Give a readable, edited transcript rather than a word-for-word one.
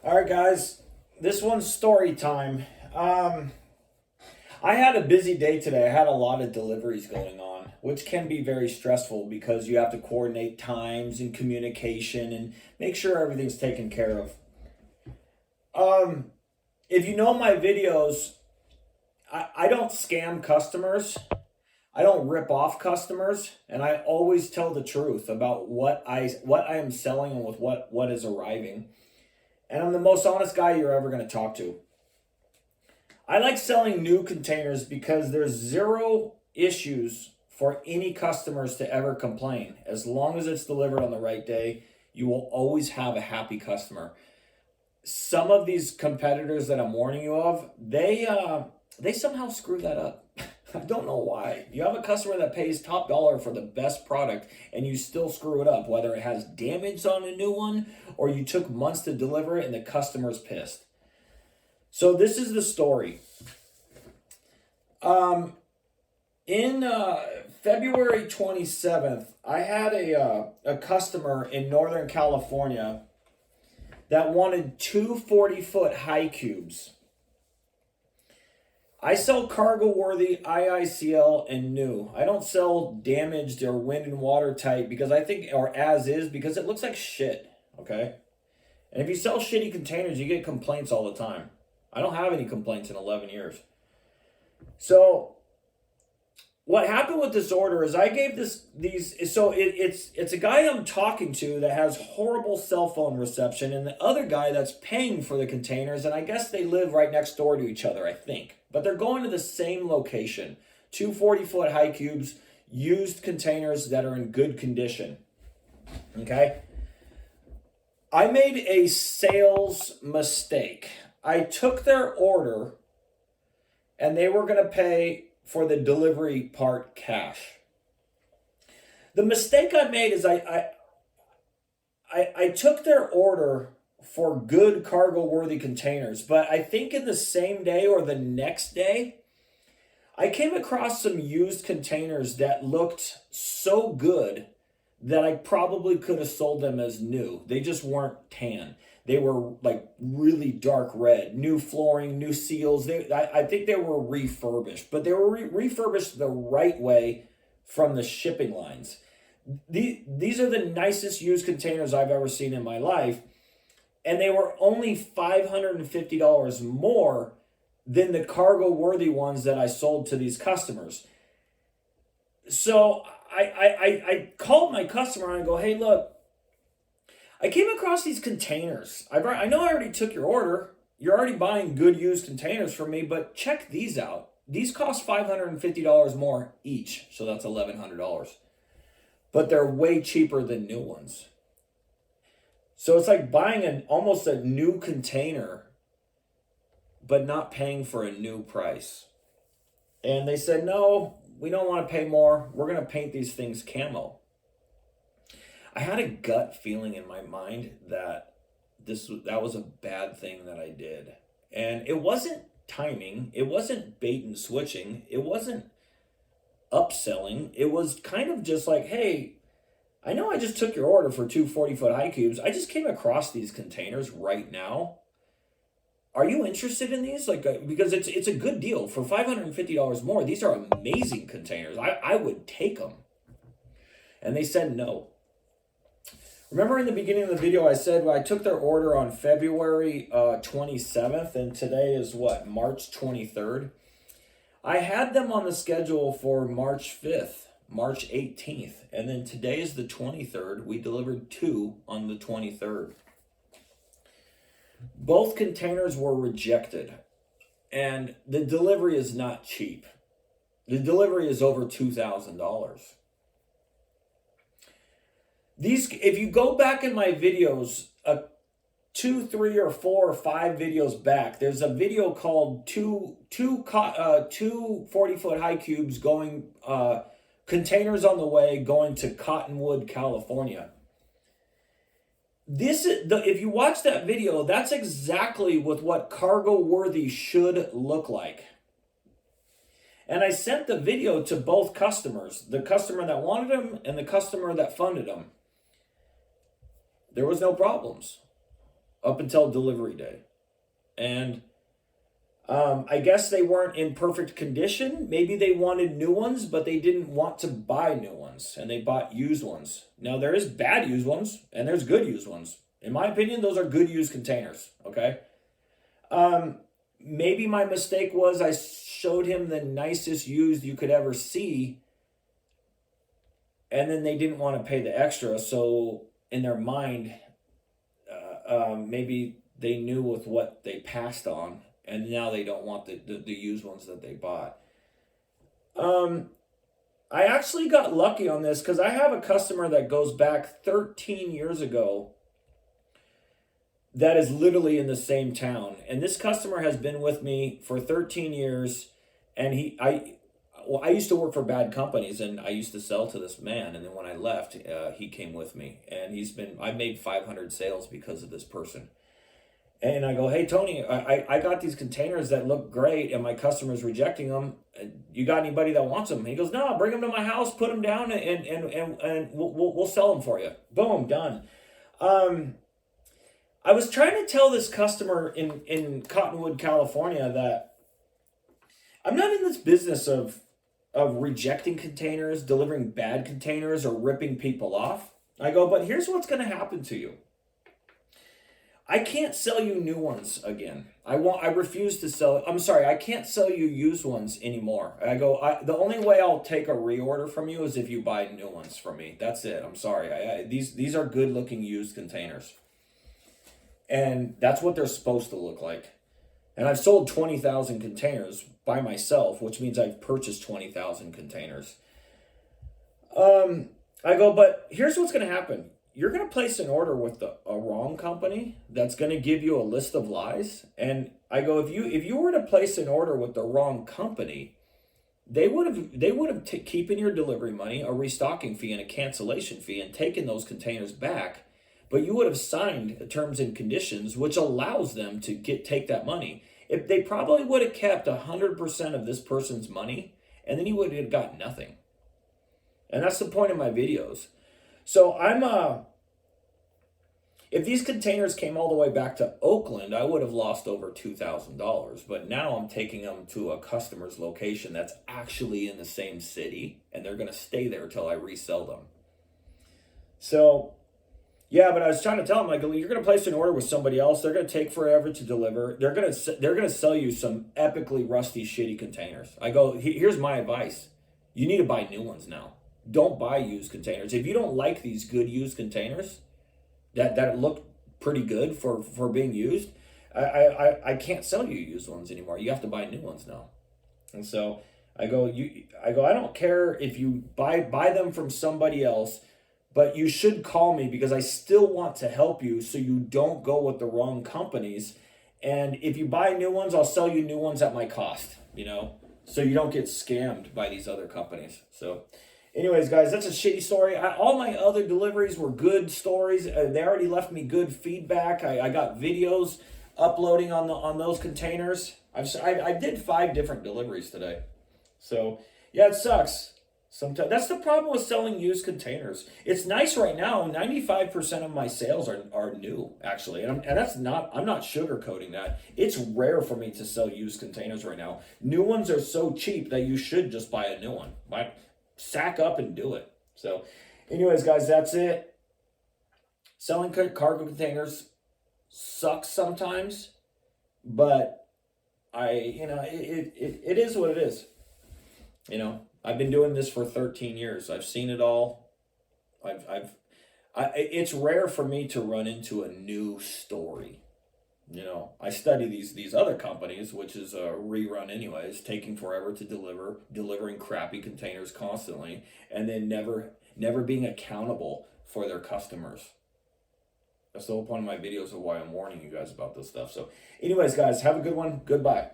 All right, guys, this one's story time. I had a busy day today. I had a lot of deliveries going on, which can be very stressful because you have to coordinate times and communication and make sure everything's taken care of. If you know my videos, I don't scam customers. I don't rip off customers, and I always tell the truth about what I am selling and with what is arriving. And I'm the most honest guy you're ever going to talk to. I like selling new containers because there's zero issues for any customers to ever complain. As long as it's delivered on the right day, you will always have a happy customer. Some of these competitors that I'm warning you of, they somehow screw that up. I don't know why. You have a customer that pays top dollar for the best product and you still screw it up, whether it has damage on a new one or you took months to deliver it and the customer's pissed. So this is the story. In February 27th, I had a customer in Northern California that wanted two 40-foot high cubes. I sell cargo worthy IICL and new. I don't sell damaged or wind and water tight because I think, or as is, because it looks like shit, okay? And if you sell shitty containers, you get complaints all the time. I don't have any complaints in 11 years. So what happened with this order is I gave it's a guy I'm talking to that has horrible cell phone reception and the other guy that's paying for the containers, and I guess they live right next door to each other, I think. But they're going to the same location. Two 40-foot high cubes, used containers that are in good condition. Okay? I made a sales mistake. I took their order and they were going to pay for the delivery part cash. The mistake I made is I took their order for good cargo worthy containers, but I think in the same day or the next day, I came across some used containers that looked so good that I probably could have sold them as new. They just weren't tan. They were like really dark red, new flooring, new seals. I think they were refurbished, but they were refurbished the right way from the shipping lines. These are the nicest used containers I've ever seen in my life, and they were only $550 more than the cargo worthy ones that I sold to these customers. So I called my customer and I go, hey, look, I came across these containers. I know I already took your order. You're already buying good used containers from me, but check these out. These cost $550 more each, so that's $1,100. But they're way cheaper than new ones. So it's like buying almost a new container, but not paying for a new price. And they said, no, we don't want to pay more. We're going to paint these things camo. I had a gut feeling in my mind that that was a bad thing that I did. And it wasn't timing. It wasn't bait and switching. It wasn't upselling. It was kind of just like, hey, I know I just took your order for two 40-foot high cubes. I just came across these containers right now. Are you interested in these? Because it's a good deal. For $550 more, these are amazing containers. I would take them. And they said no. Remember in the beginning of the video, I said I took their order on February 27th, and today is what, March 23rd? I had them on the schedule for March 5th, March 18th, and then today is the 23rd. We delivered two on the 23rd. Both containers were rejected, and the delivery is not cheap. The delivery is over $2,000. If you go back in my videos, 2, 3, or 4, or 5 videos back, there's a video called two 40-foot high cubes going, containers on the way going to Cottonwood, California. If you watch that video, that's exactly what cargo worthy should look like. And I sent the video to both customers, the customer that wanted them and the customer that funded them. There was no problems. up until delivery day. And I guess they weren't in perfect condition. Maybe they wanted new ones, but they didn't want to buy new ones, and they bought used ones. Now, there is bad used ones, and there's good used ones. In my opinion, those are good used containers, okay? Maybe my mistake was I showed him the nicest used you could ever see, and then they didn't want to pay the extra, so in their mind, maybe they knew with what they passed on, and now they don't want the used ones that they bought. I actually got lucky on this because I have a customer that goes back 13 years ago that is literally in the same town. And this customer has been with me for 13 years. And I used to work for bad companies, and I used to sell to this man. And then when I left, he came with me. And I made 500 sales because of this person. And I go, hey, Tony, I got these containers that look great, and my customer's rejecting them. You got anybody that wants them? And he goes, no, bring them to my house, put them down, and we'll sell them for you. Boom, done. I was trying to tell this customer in Cottonwood, California, that I'm not in this business of rejecting containers, delivering bad containers, or ripping people off. I go, but here's what's going to happen to you. I can't sell you new ones again. I refuse to sell. I'm sorry, I can't sell you used ones anymore. I go, the only way I'll take a reorder from you is if you buy new ones from me. That's it. I'm sorry. These are good looking used containers. And that's what they're supposed to look like. And I've sold 20,000 containers by myself, which means I've purchased 20,000 containers. I go, but here's what's going to happen. You're going to place an order with a wrong company that's going to give you a list of lies. And I go, if you were to place an order with the wrong company, they would have keeping your delivery money, a restocking fee, and a cancellation fee, and taken those containers back. But you would have signed terms and conditions, which allows them to take that money. If they probably would have kept 100% of this person's money, and then he would have got nothing. And that's the point of my videos. So if these containers came all the way back to Oakland, I would have lost over $2,000. But now I'm taking them to a customer's location that's actually in the same city, and they're going to stay there till I resell them. So, yeah, but I was trying to tell them, like, you're going to place an order with somebody else. They're going to take forever to deliver. They're going to sell you some epically rusty, shitty containers. I go, here's my advice. You need to buy new ones now. Don't buy used containers. If you don't like these good used containers that look pretty good for being used, I can't sell you used ones anymore. You have to buy new ones now. And so I go, I don't care if you buy them from somebody else, but you should call me because I still want to help you so you don't go with the wrong companies. And if you buy new ones, I'll sell you new ones at my cost, so you don't get scammed by these other companies. So anyways, guys, that's a shitty story. All my other deliveries were good stories. They already left me good feedback. I got videos uploading on those containers. I did 5 different deliveries today. So, yeah, it sucks. Sometimes that's the problem with selling used containers. It's nice right now. 95% of my sales are new, actually. I'm not sugarcoating that. It's rare for me to sell used containers right now. New ones are so cheap that you should just buy a new one. Sack up and do it. So anyways, guys, that's it. Selling cargo containers sucks sometimes, but it is what it is. I've been doing this for 13 years. I've seen it all. It's rare for me to run into a new story. I study these other companies, which is a rerun anyways, taking forever to delivering crappy containers constantly, and then never being accountable for their customers. That's the whole point of my videos of why I'm warning you guys about this stuff. So anyways, guys, have a good one. Goodbye.